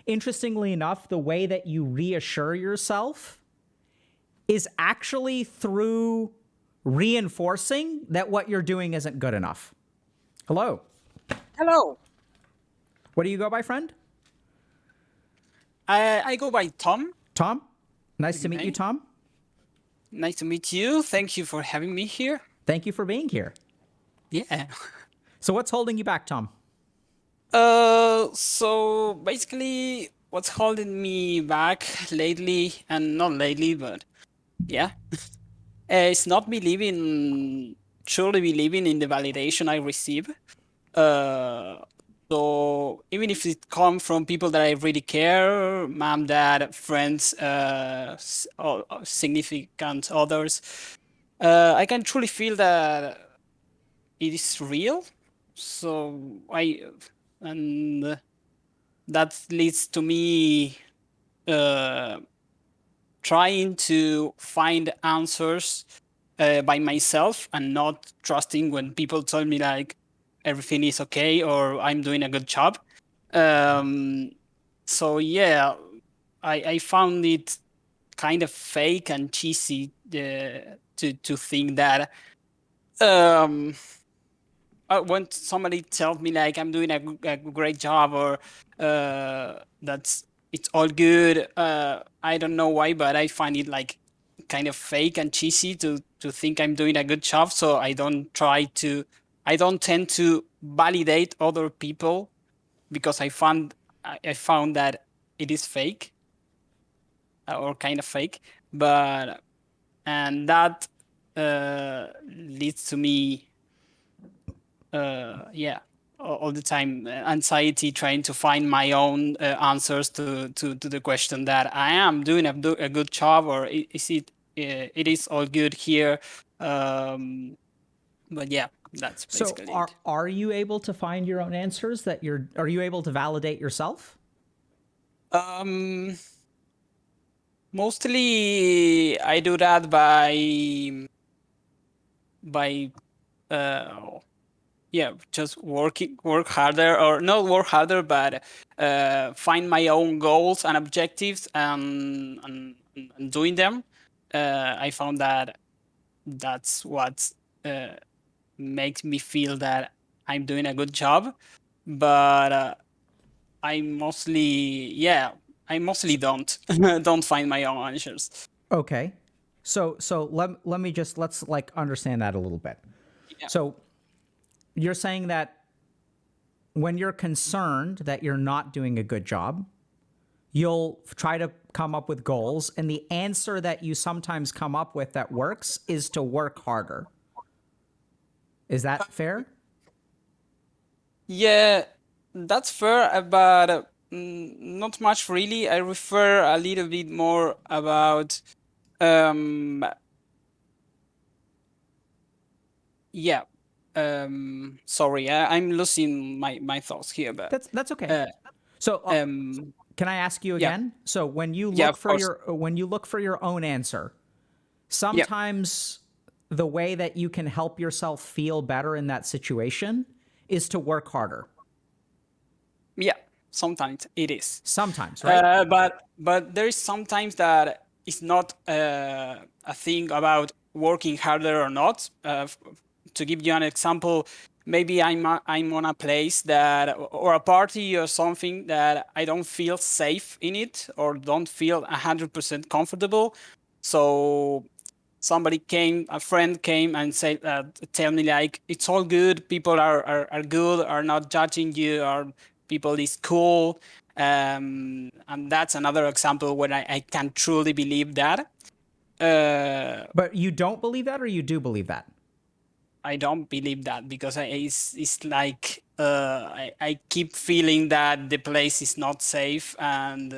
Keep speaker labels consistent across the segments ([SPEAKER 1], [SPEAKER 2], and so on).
[SPEAKER 1] interestingly enough, the way that you reassure yourself is actually through reinforcing that what you're doing isn't good enough. Hello.
[SPEAKER 2] Hello.
[SPEAKER 1] What do you go by, friend?
[SPEAKER 2] I go by Tom.
[SPEAKER 1] Tom? Nice to meet you, Tom.
[SPEAKER 2] Nice to meet you. Thank you for having me here.
[SPEAKER 1] Thank you for being here.
[SPEAKER 2] Yeah.
[SPEAKER 1] So what's holding you back, Tom?
[SPEAKER 2] So basically what's holding me back lately, and not lately, but yeah, it's not truly believing in the validation I receive. So even if it comes from people that I really care, mom, dad, friends, or significant others, I can truly feel that it is real. So and that leads to me uh, trying to find answers by myself and not trusting when people tell me like everything is okay or I'm doing a good job. So yeah, I found it kind of fake and cheesy to think that when somebody tells me like I'm doing a great job or that's it's all good, I don't know why, but I find it like kind of fake and cheesy to think I'm doing a good job. So I don't tend to validate other people because I found that it is fake or kind of fake, but and that leads to me yeah, all the time anxiety trying to find my own answers to the question that I am doing a good job or is it it is all good here. But yeah, that's
[SPEAKER 1] So
[SPEAKER 2] basically it.
[SPEAKER 1] are you able to find your own answers are you able to validate yourself?
[SPEAKER 2] um Mostly I do that by uh yeah, just work harder, or not work harder, but find my own goals and objectives and doing them. I found that that's what uh, makes me feel that I'm doing a good job. But I mostly, yeah, I mostly don't don't find my own answers.
[SPEAKER 1] Okay. So let me just let's like understand that a little bit.
[SPEAKER 2] Yeah.
[SPEAKER 1] So you're saying that when you're concerned that you're not doing a good job, you'll try to come up with goals, and the answer that you sometimes come up with that works is to work harder. Is that fair?
[SPEAKER 2] Yeah, that's fair, but not much really. I refer a little bit more about um yeah. Sorry, I'm losing my thoughts here, but
[SPEAKER 1] That's okay.
[SPEAKER 2] uh,
[SPEAKER 1] So
[SPEAKER 2] um
[SPEAKER 1] can I ask you
[SPEAKER 2] yeah,
[SPEAKER 1] again? So
[SPEAKER 2] yeah, of course.
[SPEAKER 1] when you look for your own answer,
[SPEAKER 2] Yeah,
[SPEAKER 1] sometimes the way that you can help yourself feel better in that situation is to work harder.
[SPEAKER 2] yeah. Sometimes it is.
[SPEAKER 1] Sometimes, right?
[SPEAKER 2] But there is sometimes that it's not a thing about working harder or not. To give you an example, maybe I'm on a place that or a party or something that I don't feel safe in it or don't feel 100% comfortable. So a friend came and said, tell me like it's all good. People are good, are not judging you, are people is cool. And that's another example where I can truly believe that.
[SPEAKER 1] But you don't believe that, or you do believe that?
[SPEAKER 2] I don't believe that because it's like I keep feeling that the place is not safe and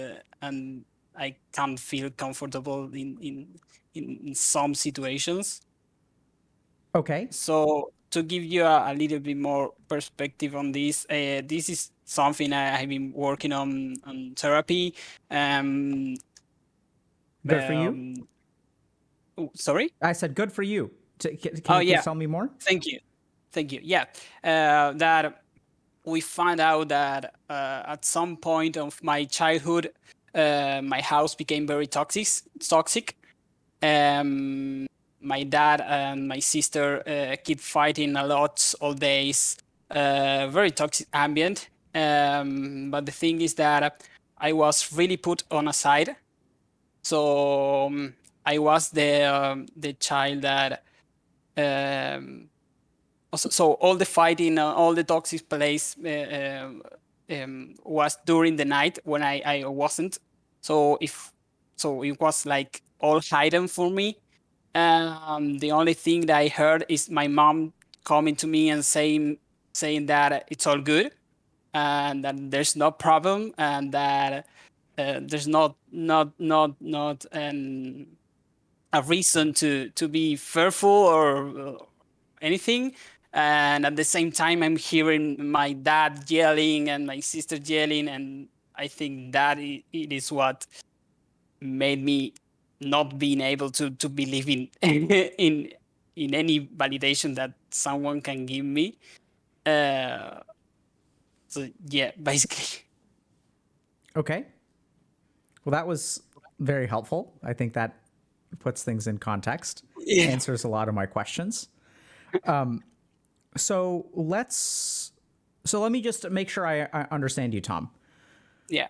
[SPEAKER 2] I can't feel comfortable in some situations.
[SPEAKER 1] Okay.
[SPEAKER 2] So to give you a little bit more perspective on this, this is something I've been working on therapy. Um,
[SPEAKER 1] Good for you.
[SPEAKER 2] um, Sorry.
[SPEAKER 1] I said good for you. Can
[SPEAKER 2] Oh
[SPEAKER 1] you please
[SPEAKER 2] yeah,
[SPEAKER 1] tell me more?
[SPEAKER 2] thank you, thank you. Yeah, that. we found out that at some point of my childhood, my house became very toxic. My dad and my sister keep fighting a lot all days. Very toxic ambient. But the thing is that I was really put on a side. So I was the child that so all the fighting, all the toxic plays was during the night when I wasn't. So it was like all hidden for me. The only thing that I heard is my mom coming to me and saying that it's all good and that there's no problem and that there's not a reason to be fearful or anything. And at the same time, I'm hearing my dad yelling and my sister yelling, and I think that it is what made me not being able to believe in in any validation that someone can give me. Uh, so yeah, basically.
[SPEAKER 1] Okay. Well, that was very helpful. I think that puts things in context,
[SPEAKER 2] Yeah.
[SPEAKER 1] answers a lot of my questions. So let me just make sure I understand you, Tom.
[SPEAKER 2] Yeah.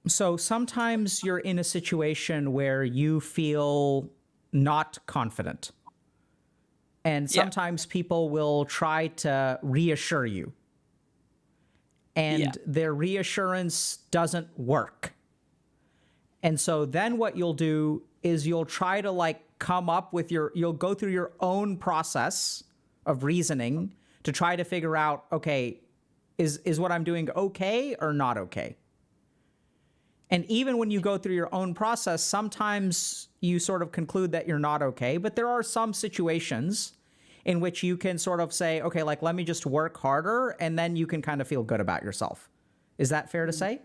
[SPEAKER 1] So sometimes you're in a situation where you feel not confident. And
[SPEAKER 2] Yeah.
[SPEAKER 1] sometimes people will try to reassure you. And
[SPEAKER 2] Yeah.
[SPEAKER 1] their reassurance doesn't work. And so then what you'll do is you'll try to like come up with you'll go through your own process of reasoning to try to figure out, okay, is what I'm doing okay or not okay? And even when you go through your own process, sometimes you sort of conclude that you're not okay, but there are some situations in which you can sort of say, okay, like, let me just work harder, and then you can kind of feel good about yourself. Is that fair to say?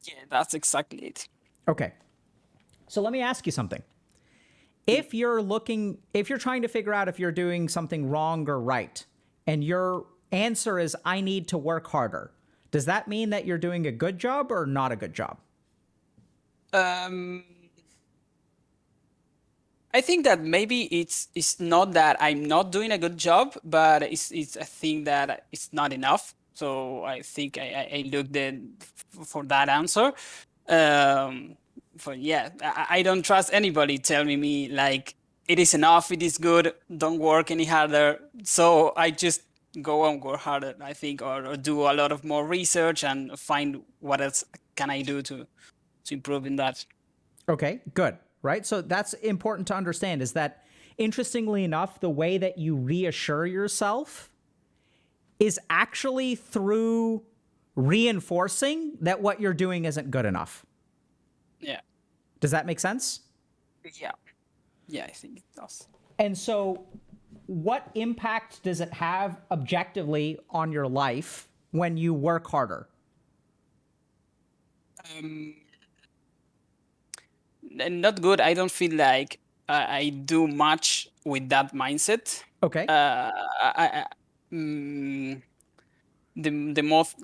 [SPEAKER 2] Yeah, that's exactly it.
[SPEAKER 1] Okay. So let me ask you something. If you're trying to figure out if you're doing something wrong or right, and your answer is, I need to work harder, does that mean that you're doing a good job or not a good job?
[SPEAKER 2] I think that maybe it's not that I'm not doing a good job, but it's a thing that it's not enough. So I think I looked for that answer. Um, for yeah, I don't trust anybody telling me like it is enough, it is good, don't work any harder. So I just go and work harder, I think, or do a lot of more research and find what else can I do to improve in that.
[SPEAKER 1] Okay, good. Right? So that's important to understand is that, interestingly enough, the way that you reassure yourself is actually through reinforcing that what you're doing isn't good enough.
[SPEAKER 2] Yeah.
[SPEAKER 1] Does that make sense?
[SPEAKER 2] Yeah. Yeah, I think it does.
[SPEAKER 1] And so, what impact does it have objectively on your life when you work harder?
[SPEAKER 2] Not good. I don't feel like I do much with that mindset.
[SPEAKER 1] Okay.
[SPEAKER 2] The most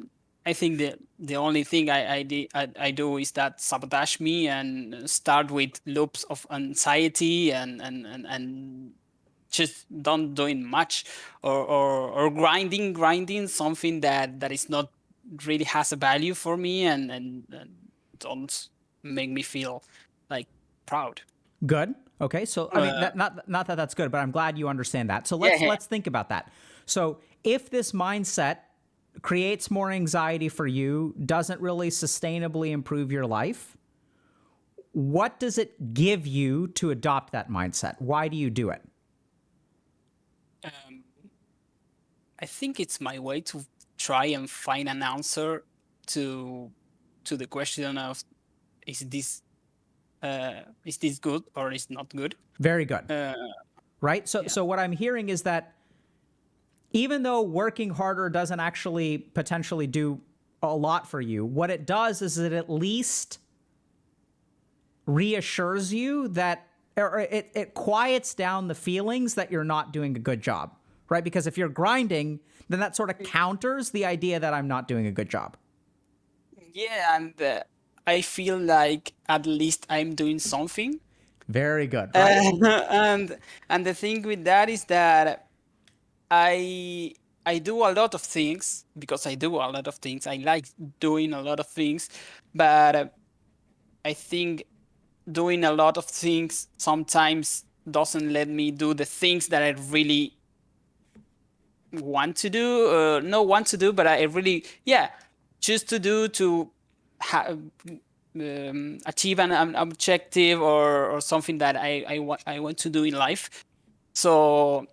[SPEAKER 2] I think the only thing I do is that sabotage me and start with loops of anxiety and just don't doing much or grinding something that is not really has a value for me and don't make me feel like proud.
[SPEAKER 1] Good. Okay. So I mean,
[SPEAKER 2] Uh,
[SPEAKER 1] not that that's good, but I'm glad you understand that. So
[SPEAKER 2] yeah, yeah.
[SPEAKER 1] let's think about that. So if this mindset creates more anxiety for you, doesn't really sustainably improve your life, what does it give you to adopt that mindset? Why do you do it?
[SPEAKER 2] I think it's my way to try and find an answer to the question of is this good or is not good?
[SPEAKER 1] Very good.
[SPEAKER 2] Uh,
[SPEAKER 1] Right? So
[SPEAKER 2] yeah.
[SPEAKER 1] so what I'm hearing is that even though working harder doesn't actually potentially do a lot for you, what it does is it at least reassures you that, or it quiets down the feelings that you're not doing a good job, right? Because if you're grinding, then that sort of counters the idea that I'm not doing a good job.
[SPEAKER 2] Yeah, and I feel like at least I'm doing something.
[SPEAKER 1] Very good, right?
[SPEAKER 2] And the thing with that is that I I do a lot of things because I do a lot of things. I like doing a lot of things, but I think doing a lot of things sometimes doesn't let me do the things that I really want to do. Not want to do, but I really, yeah, choose to do to achieve an objective or something that I want to do in life. So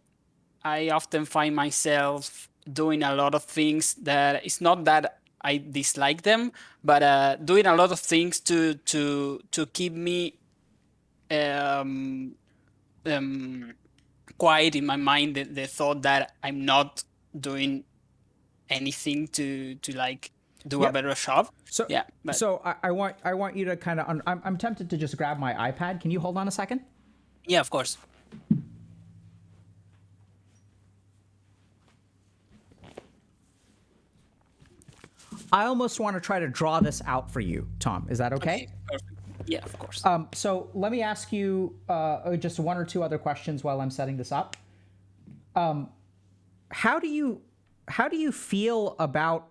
[SPEAKER 2] I often find myself doing a lot of things that it's not that I dislike them, but doing a lot of things to keep me um, um, quiet in my mind. The thought that I'm not doing anything to like do a
[SPEAKER 1] Yep.
[SPEAKER 2] better job.
[SPEAKER 1] So,
[SPEAKER 2] Yeah, but
[SPEAKER 1] I want you to kind of. I'm tempted to just grab my iPad. Can you hold on a second?
[SPEAKER 2] yeah, of course.
[SPEAKER 1] I almost want to try to draw this out for you, Tom. Is that okay?
[SPEAKER 2] Okay, perfect. Yeah, of course.
[SPEAKER 1] So let me ask you just one or two other questions while I'm setting this up. How do you feel about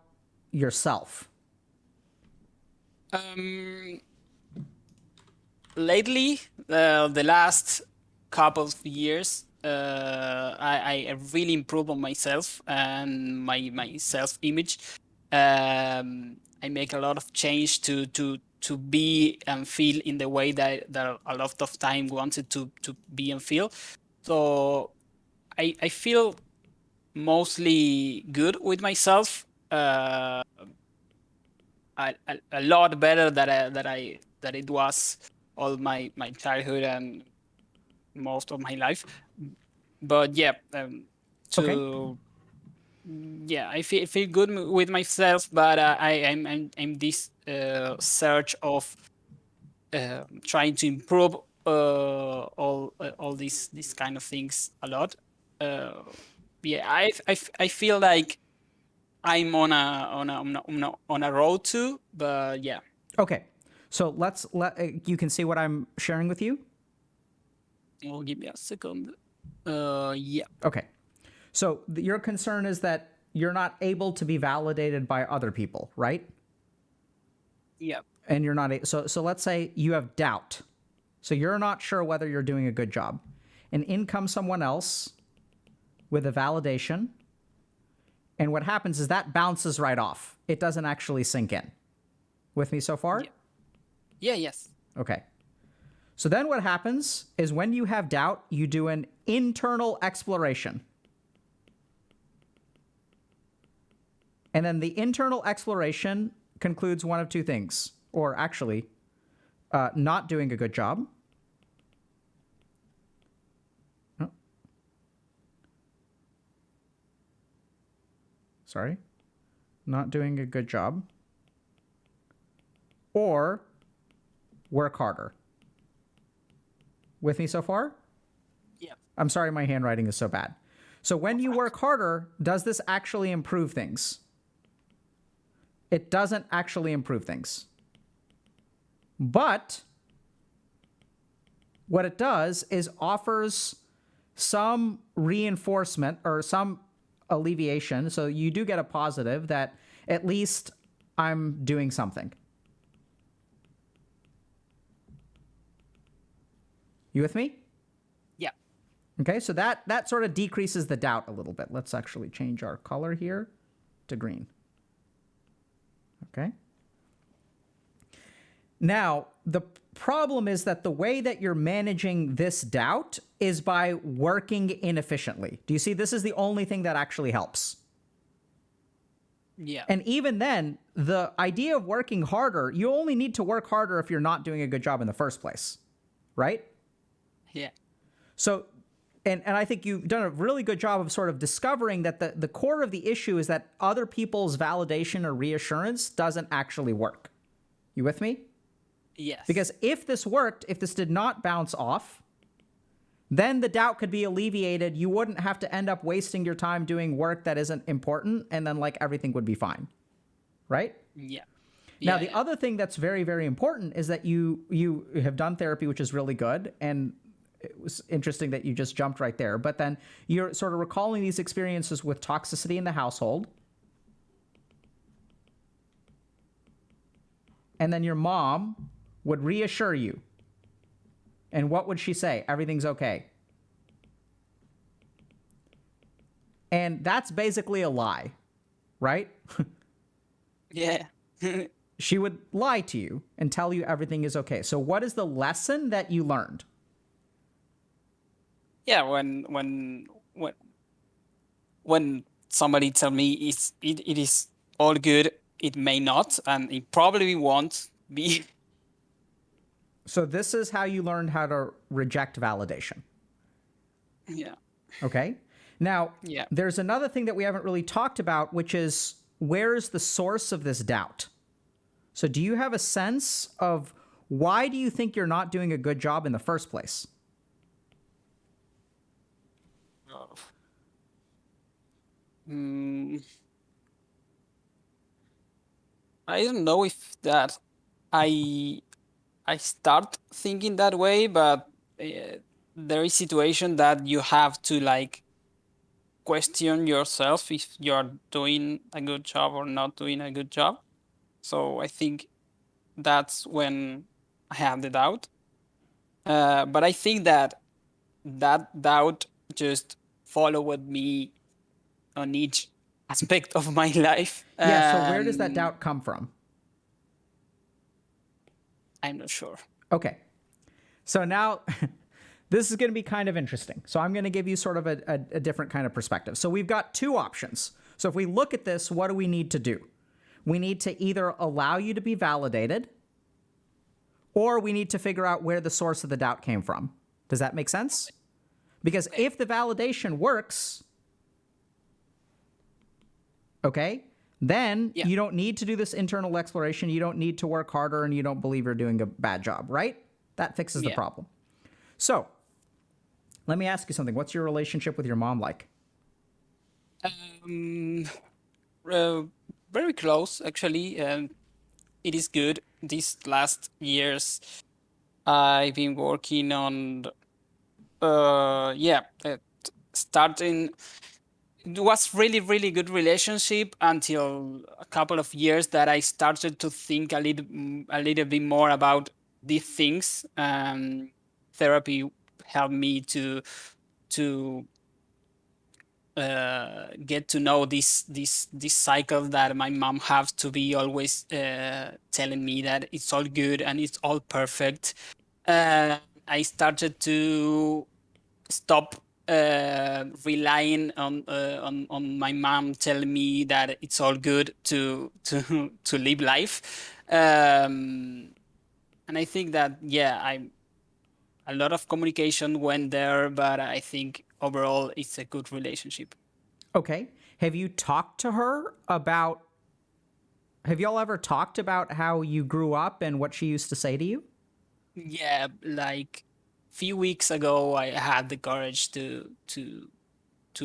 [SPEAKER 1] yourself?
[SPEAKER 2] Lately, the last couple of years, I really improved on myself and my self image. I make a lot of change to be and feel in the way that a lot of time wanted to be and feel. So I feel mostly good with myself. A lot better that it was all my childhood and most of my life. But yeah,
[SPEAKER 1] Okay.
[SPEAKER 2] to yeah, I feel good with myself, but I'm this search of trying to improve all these kind of things a lot. Uh, yeah, I feel like I'm on a road too, but yeah.
[SPEAKER 1] Okay. So you can see what I'm sharing with you.
[SPEAKER 2] Well, give me a second. Yeah,
[SPEAKER 1] Okay. So your concern is that you're not able to be validated by other people, right?
[SPEAKER 2] yeah,
[SPEAKER 1] And you're not so let's say you have doubt. So you're not sure whether you're doing a good job. And in comes someone else with a validation. And what happens is that bounces right off. It doesn't actually sink in. With me so far?
[SPEAKER 2] yes,
[SPEAKER 1] Okay. So then what happens is when you have doubt, you do an internal exploration. And then the internal exploration concludes one of two things, or actually, not doing a good job. Oh. Sorry. Not doing a good job. Or work harder. With me so far?
[SPEAKER 2] yeah,
[SPEAKER 1] I'm sorry, my handwriting is so bad. So when you work harder, does this actually improve things? It doesn't actually improve things. But what it does is offers some reinforcement or some alleviation. So you do get a positive that at least I'm doing something. You with me?
[SPEAKER 2] yeah.
[SPEAKER 1] Okay, so that sort of decreases the doubt a little bit. Let's actually change our color here to green. Okay. Now, the problem is that the way that you're managing this doubt is by working inefficiently. Do you see? This is the only thing that actually helps.
[SPEAKER 2] Yeah.
[SPEAKER 1] And even then, the idea of working harder, you only need to work harder if you're not doing a good job in the first place, right?
[SPEAKER 2] Yeah.
[SPEAKER 1] So, and I think you've done a really good job of sort of discovering that the core of the issue is that other people's validation or reassurance doesn't actually work. You with me?
[SPEAKER 2] Yes.
[SPEAKER 1] Because if this worked, if this did not bounce off, then the doubt could be alleviated. You wouldn't have to end up wasting your time doing work that isn't important, and then like everything would be fine, right?
[SPEAKER 2] Yeah.
[SPEAKER 1] Now,
[SPEAKER 2] Yeah,
[SPEAKER 1] the
[SPEAKER 2] yeah.
[SPEAKER 1] other thing that's very, very important is that you have done therapy, which is really good, and it was interesting that you just jumped right there. But then you're sort of recalling these experiences with toxicity in the household, and then your mom would reassure you. And what would she say? Everything's okay. And that's basically a lie, right?
[SPEAKER 2] Yeah.
[SPEAKER 1] She would lie to you and tell you everything is okay. So what is the lesson that you learned?
[SPEAKER 2] Yeah, when somebody tell me it is all good, it may not, and it probably won't be.
[SPEAKER 1] So this is how you learned how to reject validation.
[SPEAKER 2] Yeah.
[SPEAKER 1] Okay. Now,
[SPEAKER 2] Yeah.
[SPEAKER 1] there's another thing that we haven't really talked about, which is where is the source of this doubt? So do you have a sense of why do you think you're not doing a good job in the first place?
[SPEAKER 2] Mm, I don't know if that I start thinking that way, but there is situation that you have to like question yourself if you're doing a good job or not doing a good job. So I think that's when I have the doubt. But I think that doubt just followed me on each aspect of my life.
[SPEAKER 1] Yeah, so where does that doubt come from?
[SPEAKER 2] I'm not sure.
[SPEAKER 1] Okay. So now this is going to be kind of interesting. So I'm going to give you sort of a different kind of perspective. So we've got two options. So if we look at this, what do we need to do? We need to either allow you to be validated, or we need to figure out where the source of the doubt came from. Does that make sense? Because if the validation works, okay, then
[SPEAKER 2] Yeah.
[SPEAKER 1] you don't need to do this internal exploration. You don't need to work harder, and you don't believe you're doing a bad job, right? That fixes the
[SPEAKER 2] Yeah.
[SPEAKER 1] problem. So let me ask you something. What's your relationship with your mom like?
[SPEAKER 2] Very close, actually. It is good. These last years, I've been working on, starting. It was really, really good relationship until a couple of years that I started to think a little bit more about these things. Therapy helped me to get to know this cycle that my mom has to be always telling me that it's all good and it's all perfect. I started to stop relying on my mom telling me that it's all good to live life. And I think that a lot of communication went there, but I think overall it's a good relationship.
[SPEAKER 1] Okay. Have you talked to her about, have y'all ever talked about how you grew up and what she used to say to you?
[SPEAKER 2] Yeah, like few weeks ago, I had the courage to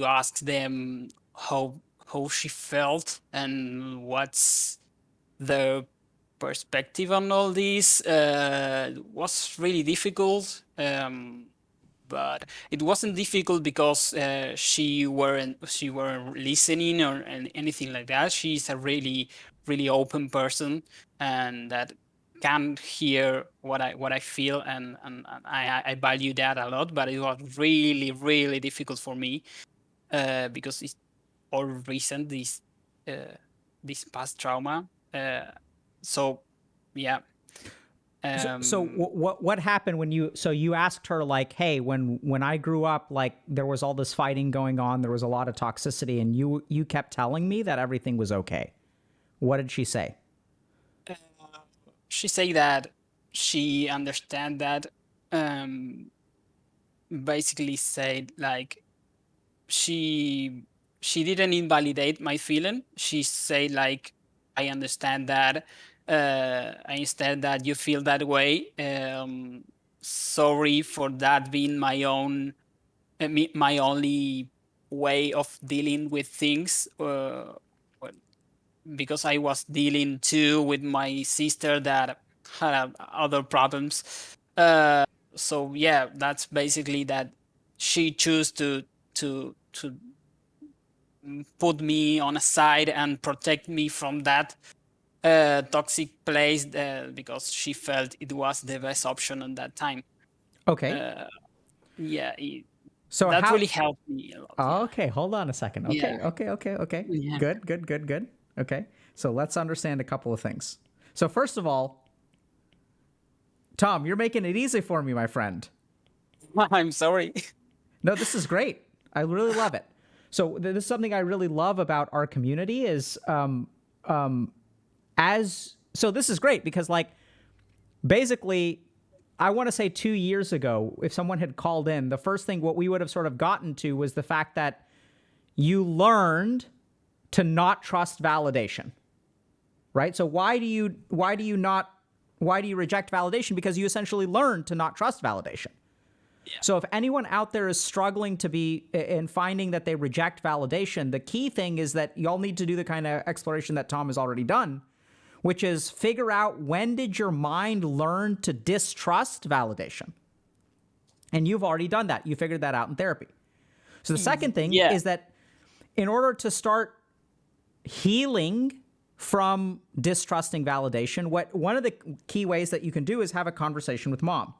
[SPEAKER 2] ask them how she felt and what's their perspective on all this. Was really difficult, but it wasn't difficult because she weren't listening or anything like that. She's a really really open person and that can hear what I feel, and I value that a lot. But it was really really difficult for me because it's all recent, this past trauma. So yeah.
[SPEAKER 1] So what happened when you asked her like, hey, when I grew up, like there was all this fighting going on, there was a lot of toxicity, and you kept telling me that everything was okay. What did she say?
[SPEAKER 2] She said that she understand that, um, basically said like she she didn't invalidate my feeling. She said like, I understand that. I understand that you feel that way. sorry for that being my own, my only way of dealing with things. Because I was dealing too with my sister that had other problems. So yeah, that's basically that she chose to put me on a side and protect me from that toxic place because she felt it was the best option at that time.
[SPEAKER 1] Okay.
[SPEAKER 2] Uh, yeah,
[SPEAKER 1] So
[SPEAKER 2] that
[SPEAKER 1] how?
[SPEAKER 2] really helped me a lot. Yeah,
[SPEAKER 1] Okay, hold on a second.
[SPEAKER 2] yeah,
[SPEAKER 1] Okay.
[SPEAKER 2] yeah.
[SPEAKER 1] Good, good, good, good. Okay. So let's understand a couple of things. So first of all, Tom, you're making it easy for me, my friend.
[SPEAKER 2] I'm sorry.
[SPEAKER 1] No, this is great. I really love it. So this is something I really love about our community is as so this is great because like basically I want to say 2 years ago if someone had called in, the first thing what we would have sort of gotten to was the fact that you learned to not trust validation. Right? So why do you reject validation? Because you essentially learned to not trust validation.
[SPEAKER 2] Yeah.
[SPEAKER 1] So if anyone out there is struggling to be in finding that they reject validation, the key thing is that y'all need to do the kind of exploration that Tom has already done, which is figure out when did your mind learn to distrust validation? And you've already done that. You figured that out in therapy. So the second thing
[SPEAKER 2] Yeah.
[SPEAKER 1] is that in order to start healing from distrusting validation, one of the key ways that you can do is have a conversation with mom.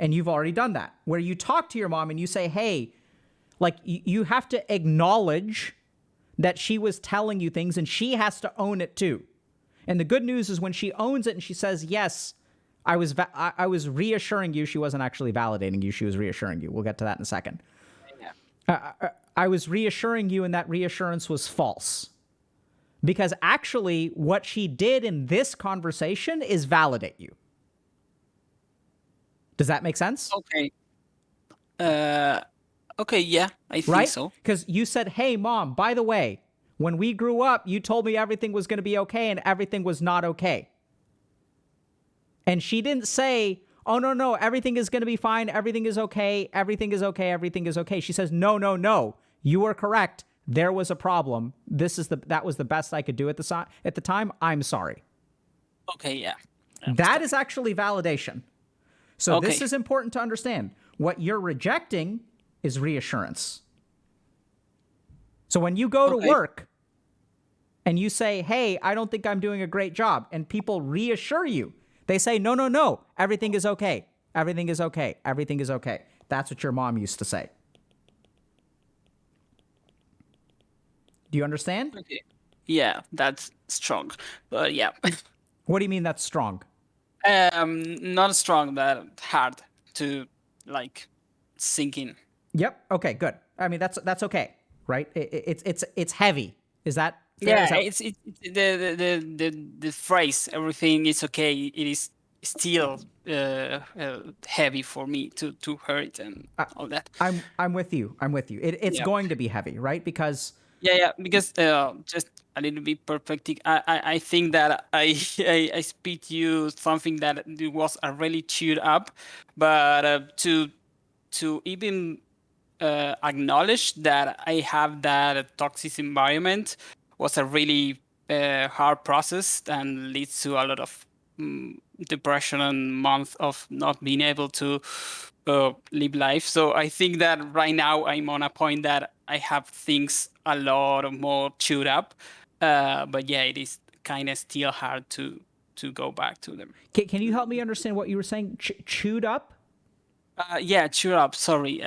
[SPEAKER 1] And you've already done that, where you talk to your mom and you say, hey, like you have to acknowledge that she was telling you things and she has to own it too. And the good news is when she owns it and she says, yes, I was reassuring you, she wasn't actually validating you, she was reassuring you. We'll get to that in a second.
[SPEAKER 2] Yeah.
[SPEAKER 1] I was reassuring you and that reassurance was false. Because actually what she did in this conversation is validate you. Does that make sense?
[SPEAKER 2] Okay. Okay, yeah, I think
[SPEAKER 1] Right?
[SPEAKER 2] so.
[SPEAKER 1] Because you said, hey, mom, by the way, when we grew up, you told me everything was going to be okay and everything was not okay. And she didn't say, oh, no, everything is going to be fine. Everything is okay. Everything is okay. Everything is okay. She says, no, you are correct. There was a problem. That was the best I could do at the time. I'm sorry.
[SPEAKER 2] Okay, yeah.
[SPEAKER 1] That is actually validation. So this
[SPEAKER 2] Okay.
[SPEAKER 1] is important to understand. What you're rejecting is reassurance. So when you go to
[SPEAKER 2] Okay.
[SPEAKER 1] work and you say, hey, I don't think I'm doing a great job, and people reassure you, they say, no, everything is okay. Everything is okay. Everything is okay. That's what your mom used to say. Do you understand?
[SPEAKER 2] Okay. Yeah, that's strong. But yeah.
[SPEAKER 1] What do you mean that's strong?
[SPEAKER 2] Not strong, but hard to like sink in.
[SPEAKER 1] Yep. Okay, good. I mean, that's okay, right? It's heavy. Is that fair?
[SPEAKER 2] Yeah,
[SPEAKER 1] Is that
[SPEAKER 2] it's the phrase "everything is okay." It is still heavy for me to hurt and all that.
[SPEAKER 1] I'm with you. I'm with you. It's
[SPEAKER 2] Yeah.
[SPEAKER 1] going to be heavy, right? Because
[SPEAKER 2] Yeah, because just a little bit perspective, I think that I speak you something that it was really chewed up, but to even acknowledge that I have that toxic environment was a really hard process and leads to a lot of depression and month of not being able to live life. So I think that right now I'm on a point that I have things a lot more chewed up. But yeah, it is kind of still hard to go back to them.
[SPEAKER 1] can you help me understand what you were saying? Chewed up?
[SPEAKER 2] Yeah, chewed up. Sorry.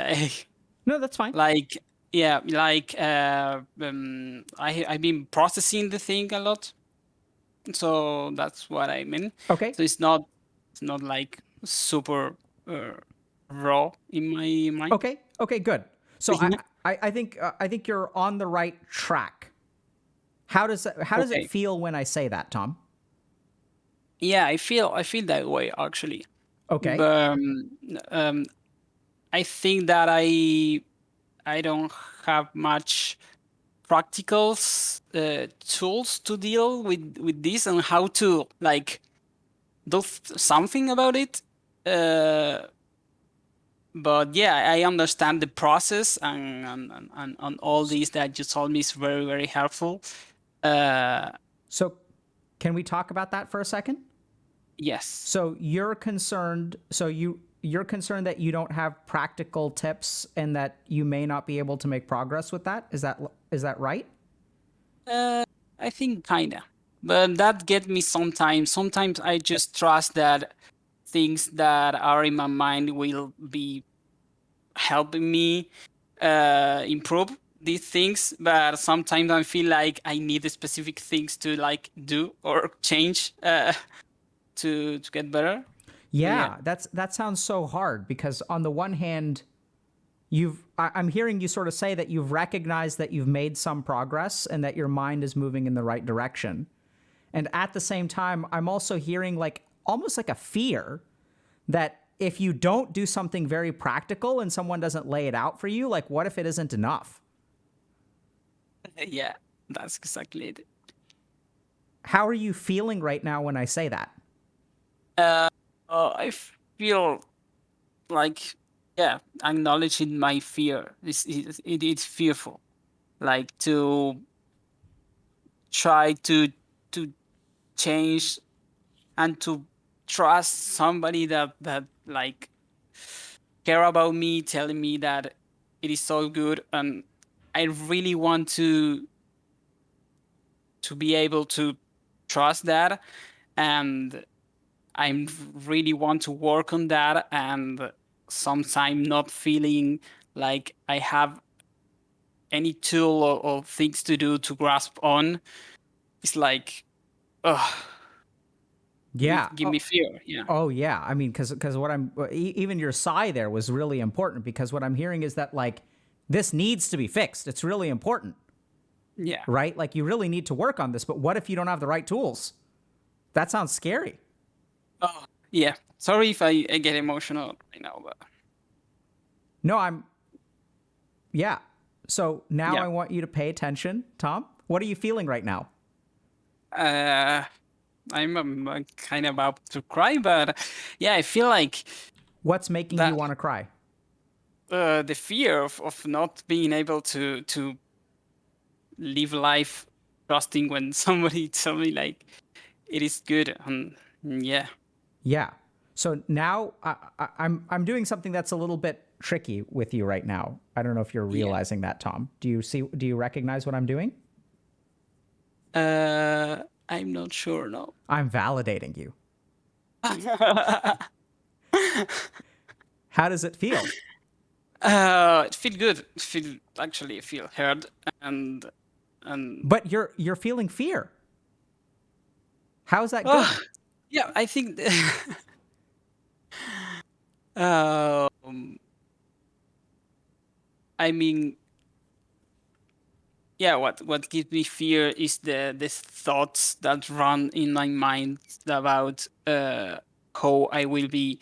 [SPEAKER 1] No, that's fine.
[SPEAKER 2] Like yeah, like I've been processing the thing a lot, so that's what I mean.
[SPEAKER 1] Okay.
[SPEAKER 2] So it's not like super raw in my mind.
[SPEAKER 1] Okay, good. So I think you're on the right track. How does it
[SPEAKER 2] Okay.
[SPEAKER 1] feel when I say that, Tom?
[SPEAKER 2] Yeah, I feel that way actually.
[SPEAKER 1] Okay.
[SPEAKER 2] But I think that I don't have much practical tools to deal with this and how to like do something about it. But yeah, I understand the process, and all these that you told me is very, very helpful.
[SPEAKER 1] So can we talk about that for a second?
[SPEAKER 2] Yes.
[SPEAKER 1] So you're concerned. You're concerned that you don't have practical tips and that you may not be able to make progress with that. Is that right?
[SPEAKER 2] I think kinda, but that get me sometimes. Sometimes I just trust that things that are in my mind will be helping me improve these things. But sometimes I feel like I need specific things to like do or change to get better. But yeah,
[SPEAKER 1] Yeah, that sounds so hard because on the one hand, I'm hearing you sort of say that you've recognized that you've made some progress and that your mind is moving in the right direction. And at the same time, I'm also hearing like almost like a fear that if you don't do something very practical and someone doesn't lay it out for you, like what if it isn't enough?
[SPEAKER 2] yeah, that's exactly it.
[SPEAKER 1] How are you feeling right now when I say that?
[SPEAKER 2] Uh, I feel like, yeah, acknowledging my fear it's fearful, like to try to change and to trust somebody that like care about me, telling me that it is so good. And I really want to be able to trust that, and I really want to work on that. And sometimes not feeling like I have any tool or things to do to grasp on. It's like, ugh,
[SPEAKER 1] Yeah.
[SPEAKER 2] give me fear. Yeah.
[SPEAKER 1] Oh yeah. I mean, because what even your sigh there was really important because what I'm hearing is that like this needs to be fixed. It's really important,
[SPEAKER 2] Yeah.
[SPEAKER 1] right? Like you really need to work on this. But what if you don't have the right tools? That sounds scary.
[SPEAKER 2] Oh, yeah. Sorry if I get emotional right now, but
[SPEAKER 1] No, yeah. So now
[SPEAKER 2] yeah.
[SPEAKER 1] I want you to pay attention, Tom. What are you feeling right now?
[SPEAKER 2] Uh, I'm kind of about to cry, but yeah, I feel like
[SPEAKER 1] What's making you
[SPEAKER 2] that
[SPEAKER 1] want to cry?
[SPEAKER 2] the fear of not being able to live life trusting when somebody tell me like it is good. And yeah.
[SPEAKER 1] Yeah. So now I'm doing something that's a little bit tricky with you right now. I don't know if you're
[SPEAKER 2] Yeah.
[SPEAKER 1] realizing that, Tom. Do you recognize what I'm doing?
[SPEAKER 2] I'm not sure, no.
[SPEAKER 1] I'm validating you. How does it feel?
[SPEAKER 2] It feel good. It feel actually feel heard, and and
[SPEAKER 1] But you're feeling fear. How's that good?
[SPEAKER 2] oh yeah, I think um I mean, yeah, what gives me fear is the thoughts that run in my mind about how I will be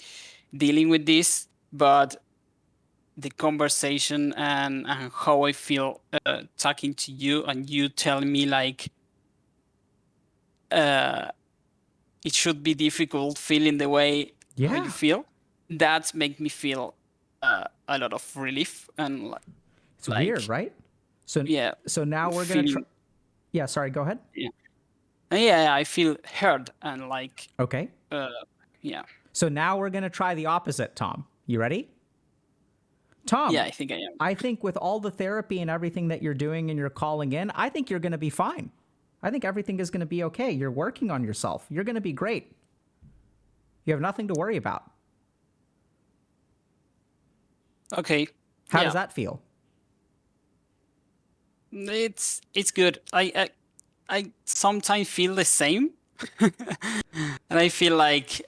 [SPEAKER 2] dealing with this. But the conversation and how I feel talking to you and you telling me like uh it should be difficult feeling the way how you
[SPEAKER 1] Yeah.
[SPEAKER 2] feel, that make me feel a lot of relief and
[SPEAKER 1] It's weird,
[SPEAKER 2] like
[SPEAKER 1] right? So
[SPEAKER 2] yeah,
[SPEAKER 1] so now we're going to try.
[SPEAKER 2] feeling
[SPEAKER 1] Yeah, sorry, go ahead.
[SPEAKER 2] yeah. Yeah, I feel heard and like
[SPEAKER 1] Okay.
[SPEAKER 2] uh yeah.
[SPEAKER 1] So now we're going to try the opposite, Tom. You ready?
[SPEAKER 2] Yeah,
[SPEAKER 1] Tom,
[SPEAKER 2] I think I am.
[SPEAKER 1] I think with all the therapy and everything that you're doing and you're calling in, I think you're going to be fine. I think everything is going to be okay. You're working on yourself. You're going to be great. You have nothing to worry about.
[SPEAKER 2] Okay.
[SPEAKER 1] How does
[SPEAKER 2] Yeah.
[SPEAKER 1] that feel?
[SPEAKER 2] It's good. I sometimes feel the same. And I feel like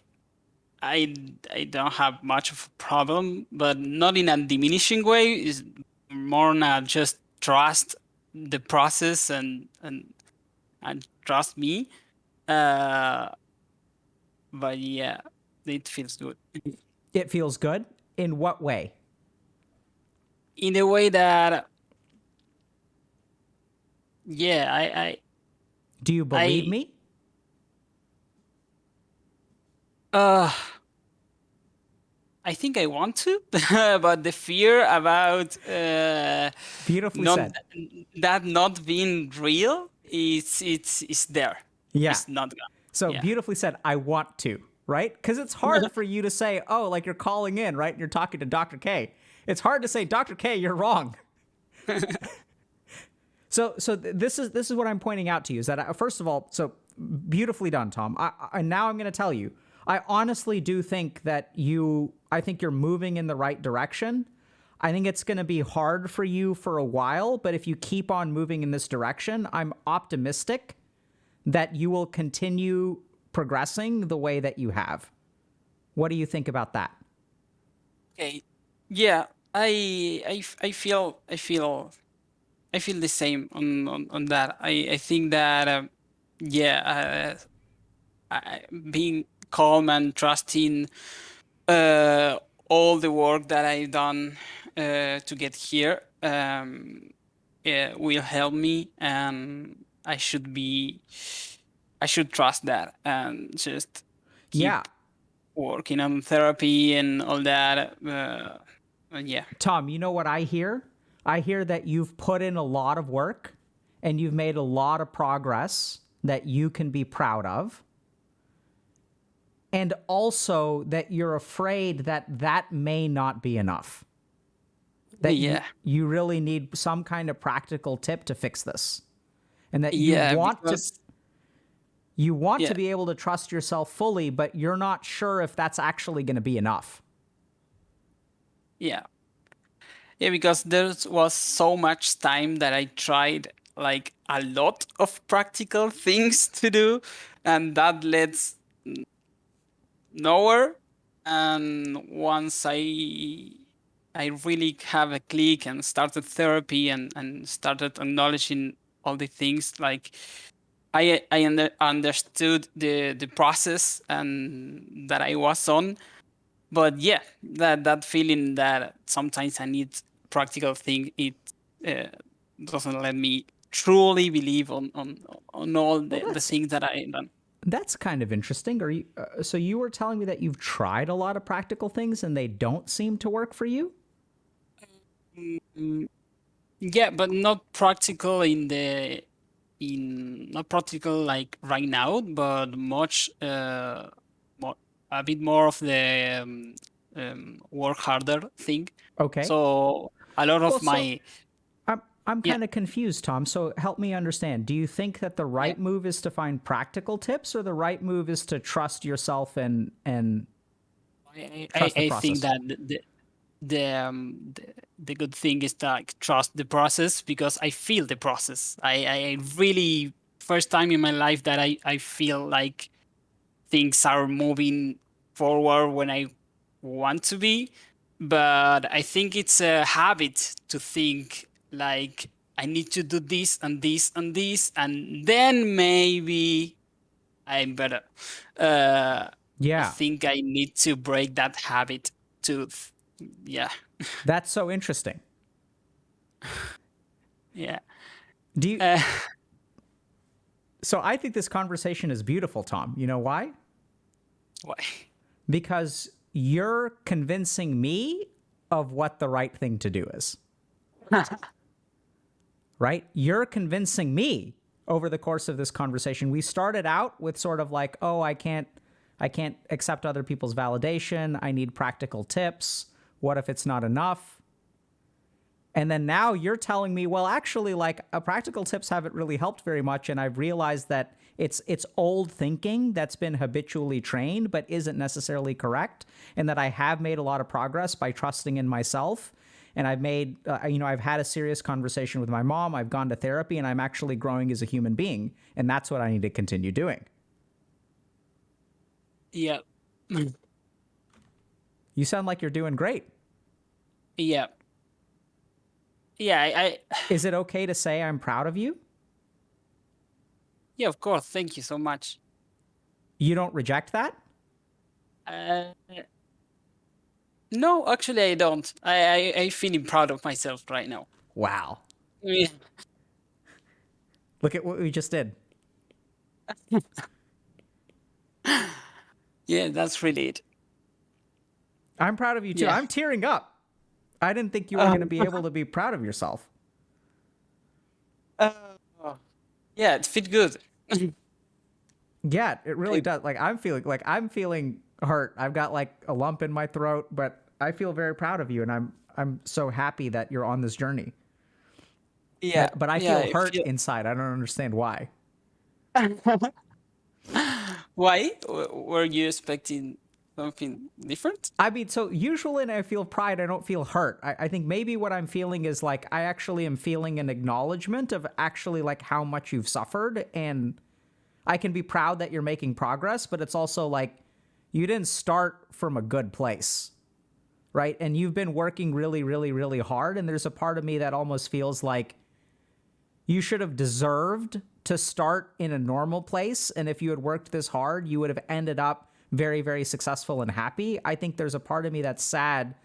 [SPEAKER 2] I I don't have much of a problem, but not in a diminishing way. Is more not just trust the process and trust me. Uh, but yeah, it feels good
[SPEAKER 1] It feels good. In what way?
[SPEAKER 2] in a way that yeah,
[SPEAKER 1] Do you believe
[SPEAKER 2] I
[SPEAKER 1] me?
[SPEAKER 2] Uh, I think I want to, but the fear about
[SPEAKER 1] Beautifully
[SPEAKER 2] not
[SPEAKER 1] said.
[SPEAKER 2] that not being real is there.
[SPEAKER 1] Yeah.
[SPEAKER 2] It's not gonna.
[SPEAKER 1] So
[SPEAKER 2] Yeah.
[SPEAKER 1] beautifully said, I want to, right? Because it's hard for you to say, oh, like you're calling in, right? And you're talking to Dr. K. It's hard to say, Dr. K, you're wrong. This is what I'm pointing out to you is that first of all, so beautifully done, Tom. And now I'm going to tell you, I honestly do think that I think you're moving in the right direction. I think it's going to be hard for you for a while, but if you keep on moving in this direction, I'm optimistic that you will continue progressing the way that you have. What do you think about that?
[SPEAKER 2] Okay. Yeah. I feel the same on that. I think that yeah, being calm and trusting uh, all the work that I've done to get here will help me, and I should trust that and just
[SPEAKER 1] Yeah.
[SPEAKER 2] keep working on therapy and all that. Yeah.
[SPEAKER 1] Tom, you know what I hear? I hear that you've put in a lot of work and you've made a lot of progress that you can be proud of. And also that you're afraid that that may not be enough. That
[SPEAKER 2] Yeah.
[SPEAKER 1] you really need some kind of practical tip to fix this. And that
[SPEAKER 2] Yeah, because
[SPEAKER 1] you want
[SPEAKER 2] yeah,
[SPEAKER 1] to be able to trust yourself fully, but you're not sure if that's actually going to be enough.
[SPEAKER 2] yeah. Yeah, because there was so much time that I tried like a lot of practical things to do, and that leads nowhere. And once I really have a click and started therapy and started acknowledging all the things, like I understood the process and that I was on. But yeah, that feeling that sometimes I need practical thing, it uh, doesn't let me truly believe on all
[SPEAKER 1] Well,
[SPEAKER 2] the things that I done.
[SPEAKER 1] that's kind of interesting. Are you so you were telling me that you've tried a lot of practical things and they don't seem to work for you?
[SPEAKER 2] Mm, yeah, but not practical in not practical like right now, but much more, a bit more of the work harder thing.
[SPEAKER 1] Okay.
[SPEAKER 2] So a lot
[SPEAKER 1] Well,
[SPEAKER 2] of
[SPEAKER 1] so
[SPEAKER 2] my
[SPEAKER 1] I'm
[SPEAKER 2] yeah.
[SPEAKER 1] kind of confused, Tom. So help me understand. Do you think that the
[SPEAKER 2] Yeah.
[SPEAKER 1] right move is to find practical tips, or the right move is to trust yourself and trust the
[SPEAKER 2] I think
[SPEAKER 1] process?
[SPEAKER 2] that the good thing is to like trust the process because I feel the process. I really first time in my life that I feel like things are moving forward when I want to be. But I think it's a habit to think like I need to do this and this and this, and then maybe I'm better. Uh, I
[SPEAKER 1] Yeah,
[SPEAKER 2] think I need to break that habit to, yeah,
[SPEAKER 1] that's so interesting.
[SPEAKER 2] yeah.
[SPEAKER 1] Do you?
[SPEAKER 2] Uh,
[SPEAKER 1] So I think this conversation is beautiful, Tom. You know why?
[SPEAKER 2] why?
[SPEAKER 1] Because you're convincing me of what the right thing to do is. Right? You're convincing me over the course of this conversation. We started out with sort of like, oh, I can't accept other people's validation. I need practical tips. What if it's not enough? And then now you're telling me, well, actually, like practical tips haven't really helped very much. And I've realized that it's old thinking that's been habitually trained, but isn't necessarily correct. And that I have made a lot of progress by trusting in myself. And I've made, I've had a serious conversation with my mom. I've gone to therapy and I'm actually growing as a human being. And that's what I need to continue doing.
[SPEAKER 2] Yeah.
[SPEAKER 1] You sound like you're doing great.
[SPEAKER 2] Yeah. Yeah.
[SPEAKER 1] Is it okay to say I'm proud of you?
[SPEAKER 2] Yeah, of course. Thank you so much.
[SPEAKER 1] You don't reject that?
[SPEAKER 2] Uh, no, actually, I don't. I feeling proud of myself right now.
[SPEAKER 1] Wow.
[SPEAKER 2] Yeah.
[SPEAKER 1] Look at what we just did.
[SPEAKER 2] Yeah, that's really it.
[SPEAKER 1] I'm proud of you too.
[SPEAKER 2] Yeah.
[SPEAKER 1] I'm tearing up. I didn't think you were going to be able to be proud of yourself.
[SPEAKER 2] Uh, yeah, it fit good.
[SPEAKER 1] Yeah, it really
[SPEAKER 2] It-
[SPEAKER 1] does. I'm feeling hurt. I've got like a lump in my throat, but I feel very proud of you, and I'm so happy that you're on this journey.
[SPEAKER 2] yeah,
[SPEAKER 1] But I
[SPEAKER 2] yeah.
[SPEAKER 1] feel
[SPEAKER 2] I
[SPEAKER 1] hurt
[SPEAKER 2] feel.
[SPEAKER 1] inside. I don't understand why.
[SPEAKER 2] Why? Were you expecting something different?
[SPEAKER 1] I mean, so usually when I feel pride, I don't feel hurt. I think maybe what I'm feeling is like I actually am feeling an acknowledgement of actually like how much you've suffered, and I can be proud that you're making progress, but it's also like you didn't start from a good place, right? And you've been working really, really, really hard. And there's a part of me that almost feels like you should have deserved to start in a normal place. And if you had worked this hard, you would have ended up very, very successful and happy. I think there's a part of me that's sad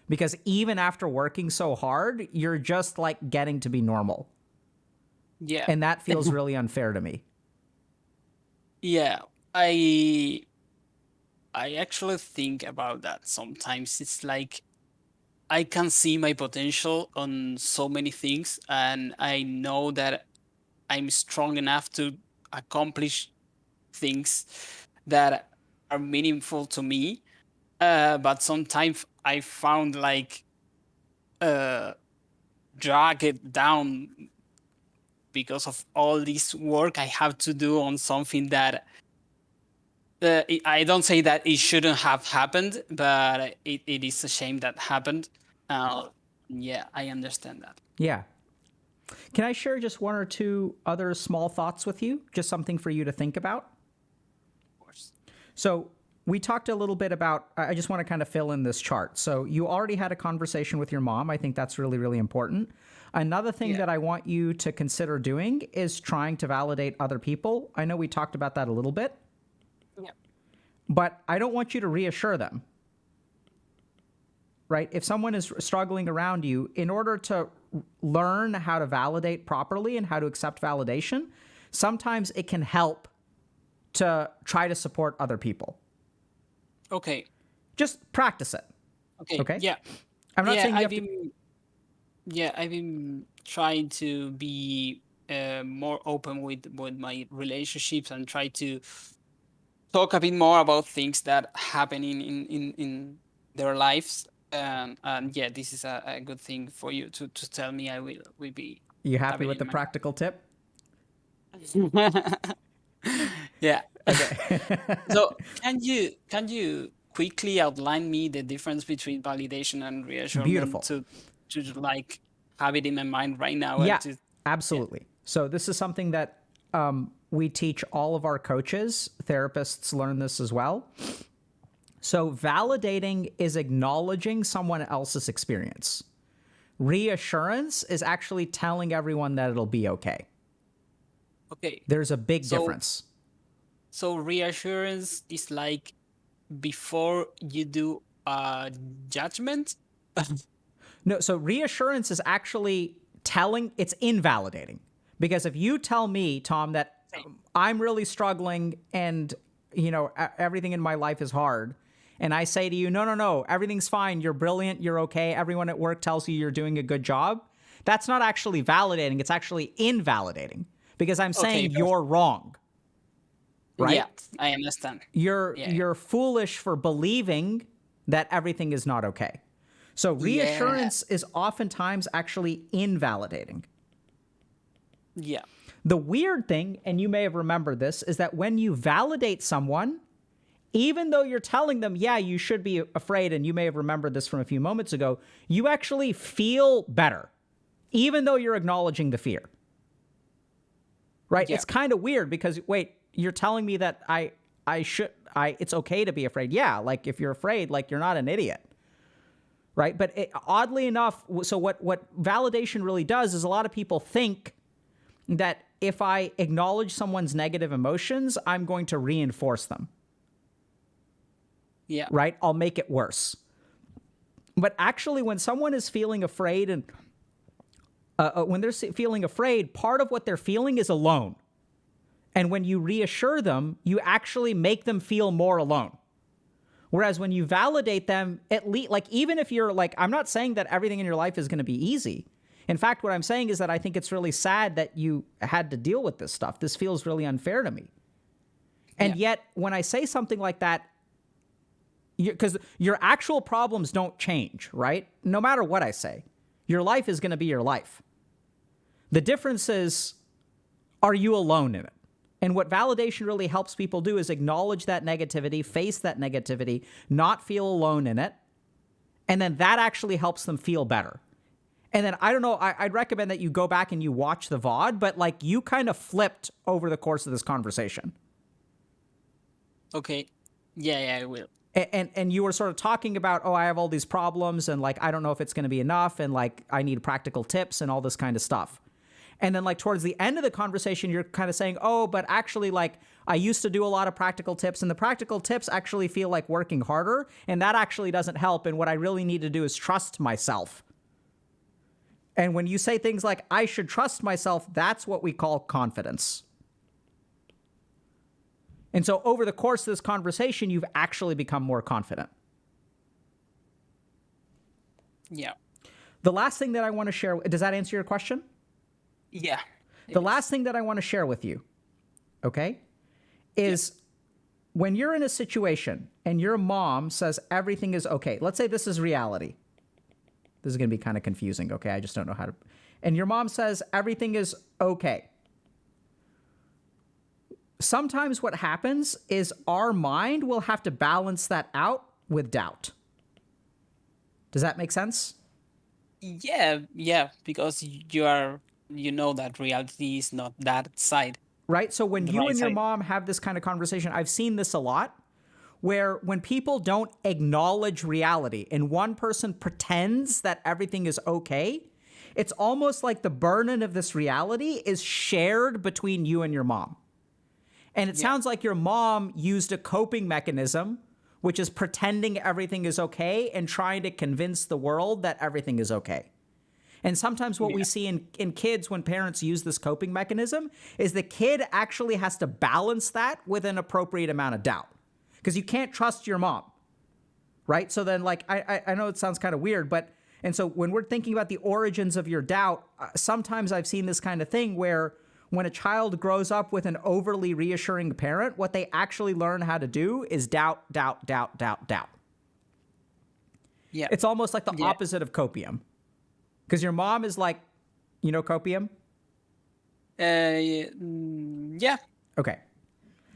[SPEAKER 1] because even after working so hard, you're just like getting to be normal.
[SPEAKER 2] Yeah,
[SPEAKER 1] And that feels really unfair to me.
[SPEAKER 2] yeah. I actually think about that sometimes. It's like I can see my potential on so many things, and I know that I'm strong enough to accomplish things that are meaningful to me. But sometimes I found like uh, drag it down because of all this work I have to do on something that I don't say that it shouldn't have happened, but it is a shame that happened. Yeah, I understand that.
[SPEAKER 1] Yeah. Can I share just one or two other small thoughts with you? Just something for you to think about?
[SPEAKER 2] Of course.
[SPEAKER 1] So, we talked a little bit about, I just want to kind of fill in this chart. So, you already had a conversation with your mom. I think that's really, really important. Another thing
[SPEAKER 2] Yeah.
[SPEAKER 1] that I want you to consider doing is trying to validate other people. I know we talked about that a little bit,
[SPEAKER 2] Yeah.
[SPEAKER 1] but I don't want you to reassure them, right? If someone is struggling around you, in order to learn how to validate properly and how to accept validation, sometimes it can help to try to support other people.
[SPEAKER 2] Okay.
[SPEAKER 1] Just practice it.
[SPEAKER 2] Okay.
[SPEAKER 1] Okay.
[SPEAKER 2] Yeah.
[SPEAKER 1] I'm not
[SPEAKER 2] Yeah.
[SPEAKER 1] saying you
[SPEAKER 2] I've
[SPEAKER 1] have to.
[SPEAKER 2] been. Yeah. I've been trying to be more open with my relationships and try to talk a bit more about things that happen in their lives. And yeah, this is a good thing for you to tell me. I will be
[SPEAKER 1] You happy
[SPEAKER 2] having
[SPEAKER 1] with
[SPEAKER 2] in
[SPEAKER 1] the
[SPEAKER 2] mind.
[SPEAKER 1] practical tip?
[SPEAKER 2] Yeah.
[SPEAKER 1] Okay.
[SPEAKER 2] So can you quickly outline me the difference between validation and reassurance
[SPEAKER 1] Beautiful.
[SPEAKER 2] to like have it in my mind right now and
[SPEAKER 1] Yeah,
[SPEAKER 2] to yeah.
[SPEAKER 1] absolutely. So this is something that we teach all of our coaches. Therapists learn this as well. So validating is acknowledging someone else's experience. Reassurance is actually telling everyone that it'll be okay.
[SPEAKER 2] Okay.
[SPEAKER 1] There's a big
[SPEAKER 2] So
[SPEAKER 1] difference.
[SPEAKER 2] so reassurance is like before you do a judgment.
[SPEAKER 1] No, so reassurance is actually telling, it's invalidating. Because if you tell me, Tom, that
[SPEAKER 2] Okay.
[SPEAKER 1] I'm really struggling and, everything in my life is hard, and I say to you, no, no, no, everything's fine, you're brilliant, you're okay, everyone at work tells you you're doing a good job, that's not actually validating, it's actually invalidating. Because I'm
[SPEAKER 2] Okay,
[SPEAKER 1] saying
[SPEAKER 2] perfect.
[SPEAKER 1] you're wrong, right?
[SPEAKER 2] Yeah, I understand.
[SPEAKER 1] You're
[SPEAKER 2] Yeah.
[SPEAKER 1] you're foolish for believing that everything is not okay. So
[SPEAKER 2] Yeah.
[SPEAKER 1] reassurance is oftentimes actually invalidating.
[SPEAKER 2] Yeah.
[SPEAKER 1] The weird thing, and you may have remembered this, is that when you validate someone, even though you're telling them, yeah, you should be afraid, and you may have remembered this from a few moments ago, you actually feel better, even though you're acknowledging the fear. Right?
[SPEAKER 2] Yeah.
[SPEAKER 1] It's kind of weird because, wait, you're telling me that it's okay to be afraid. Yeah, like if you're afraid, like you're not an idiot. Right? But oddly enough, so what validation really does is a lot of people think that if I acknowledge someone's negative emotions, I'm going to reinforce them.
[SPEAKER 2] Yeah.
[SPEAKER 1] Right? I'll make it worse. But actually, when someone is feeling afraid and when they're feeling afraid, part of what they're feeling is alone. And when you reassure them, you actually make them feel more alone. Whereas when you validate them, at least, like, even if you're like, I'm not saying that everything in your life is going to be easy. In fact, what I'm saying is that I think it's really sad that you had to deal with this stuff. This feels really unfair to me. And yet, when I say something like that, because your actual problems don't change, right? No matter what I say, your life is going to be your life. The difference is, are you alone in it? And what validation really helps people do is acknowledge that negativity, face that negativity, not feel alone in it. And then that actually helps them feel better. And then, I don't know, I'd recommend that you go back and you watch the VOD, but like you kind of flipped over the course of this conversation.
[SPEAKER 2] Okay. Yeah, I will.
[SPEAKER 1] And you were sort of talking about, oh, I have all these problems and like, I don't know if it's going to be enough. And like, I need practical tips and all this kind of stuff. And then like towards the end of the conversation, you're kind of saying, oh, but actually like I used to do a lot of practical tips and the practical tips actually feel like working harder. And that actually doesn't help. And what I really need to do is trust myself. And when you say things like, I should trust myself, that's what we call confidence. And so over the course of this conversation, you've actually become more confident.
[SPEAKER 2] Yeah.
[SPEAKER 1] The last thing that I want to share, does that answer your question?
[SPEAKER 2] Yeah.
[SPEAKER 1] The last thing that I want to share with you, okay, is when you're in a situation and your mom says everything is okay. Let's say this is reality. This is going to be kind of confusing, okay? I just don't know how to. And your mom says everything is okay. Sometimes what happens is our mind will have to balance that out with doubt. Does that make sense?
[SPEAKER 2] Yeah, because you know that reality is not that side.
[SPEAKER 1] Right? So when
[SPEAKER 2] The
[SPEAKER 1] you
[SPEAKER 2] right
[SPEAKER 1] and your
[SPEAKER 2] side.
[SPEAKER 1] mom have this kind of conversation, I've seen this a lot, where when people don't acknowledge reality and one person pretends that everything is okay, it's almost like the burden of this reality is shared between you and your mom. And it sounds like your mom used a coping mechanism, which is pretending everything is okay and trying to convince the world that everything is okay. And sometimes what we see in kids when parents use this coping mechanism is the kid actually has to balance that with an appropriate amount of doubt. Because you can't trust your mom, right? So then, like, I know it sounds kind of weird, but, and so when we're thinking about the origins of your doubt, sometimes I've seen this kind of thing where when a child grows up with an overly reassuring parent, what they actually learn how to do is doubt.
[SPEAKER 2] Yeah.
[SPEAKER 1] It's almost like the opposite of copium. Because your mom is like, you know, copium?
[SPEAKER 2] Yeah.
[SPEAKER 1] Okay.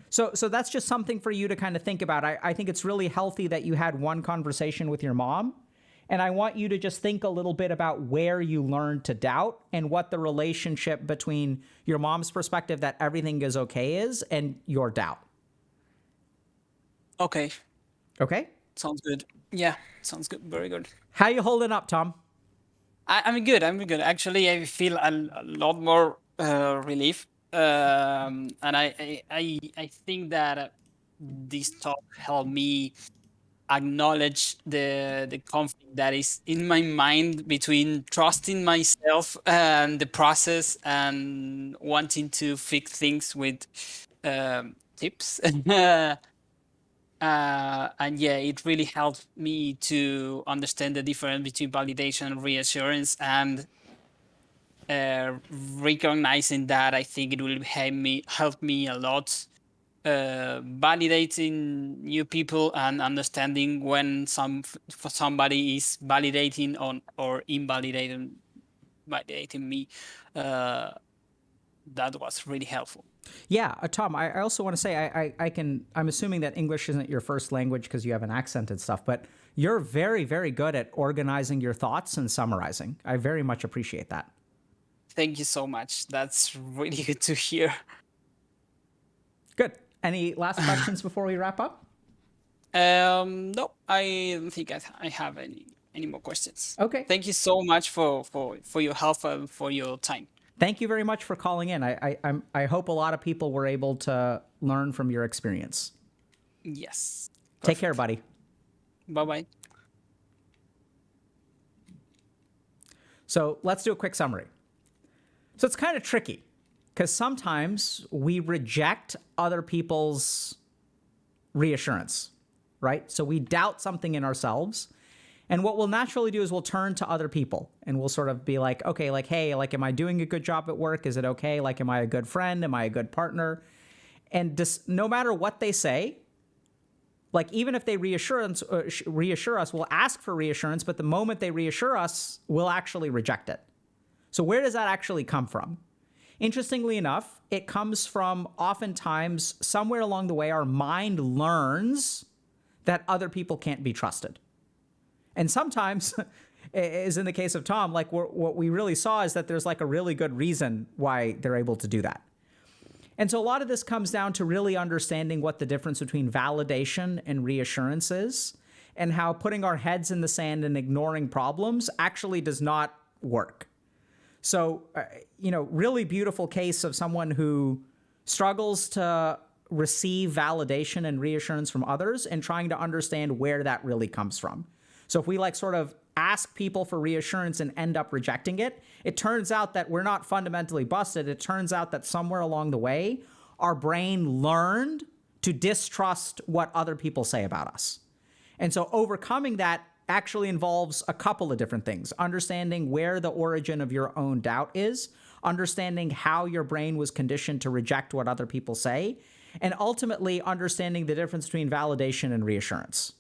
[SPEAKER 1] So that's just something for you to kind of think about. I think it's really healthy that you had one conversation with your mom. And I want you to just think a little bit about where you learned to doubt and what the relationship between your mom's perspective that everything is okay is and your doubt.
[SPEAKER 2] Okay.
[SPEAKER 1] Okay?
[SPEAKER 2] Sounds good. Yeah. Sounds good. Very good.
[SPEAKER 1] How you holding up, Tom?
[SPEAKER 2] I'm good. I'm good. Actually, I feel a lot more relief. And I think that this talk helped me acknowledge the conflict that is in my mind between trusting myself and the process and wanting to fix things with tips. And yeah, it really helped me to understand the difference between validation and reassurance, and recognizing that I think it will help me a lot, validating new people and understanding when somebody is validating on or invalidating validating me. That was really helpful.
[SPEAKER 1] Yeah, Tom, I also want to say I'm assuming that English isn't your first language because you have an accent and stuff, but you're very, very good at organizing your thoughts and summarizing. I very much appreciate that.
[SPEAKER 2] Thank you so much. That's really good to hear.
[SPEAKER 1] Good. Any last questions before we wrap up?
[SPEAKER 2] No, I don't think I have any more questions.
[SPEAKER 1] Okay.
[SPEAKER 2] Thank you so much for your help and for your time.
[SPEAKER 1] Thank you very much for calling in. I hope a lot of people were able to learn from your experience.
[SPEAKER 2] Yes.
[SPEAKER 1] Take care, buddy.
[SPEAKER 2] Bye-bye.
[SPEAKER 1] So let's do a quick summary. So it's kind of tricky because sometimes we reject other people's reassurance. right? So we doubt something in ourselves. And what we'll naturally do is we'll turn to other people and we'll sort of be like, okay, like, hey, like, am I doing a good job at work? Is it okay? Like, am I a good friend? Am I a good partner? And just, no matter what they say, like, even if they reassure us, we'll ask for reassurance, but the moment they reassure us, we'll actually reject it. So where does that actually come from? Interestingly enough, it comes from oftentimes somewhere along the way, our mind learns that other people can't be trusted. And sometimes, as in the case of Tom, like what we really saw is that there's like a really good reason why they're able to do that. And so a lot of this comes down to really understanding what the difference between validation and reassurance is, and how putting our heads in the sand and ignoring problems actually does not work. So, really beautiful case of someone who struggles to receive validation and reassurance from others and trying to understand where that really comes from. So if we like sort of ask people for reassurance and end up rejecting it, it turns out that we're not fundamentally busted. It turns out that somewhere along the way, our brain learned to distrust what other people say about us. And so overcoming that actually involves a couple of different things. Understanding where the origin of your own doubt is, understanding how your brain was conditioned to reject what other people say, and ultimately understanding the difference between validation and reassurance.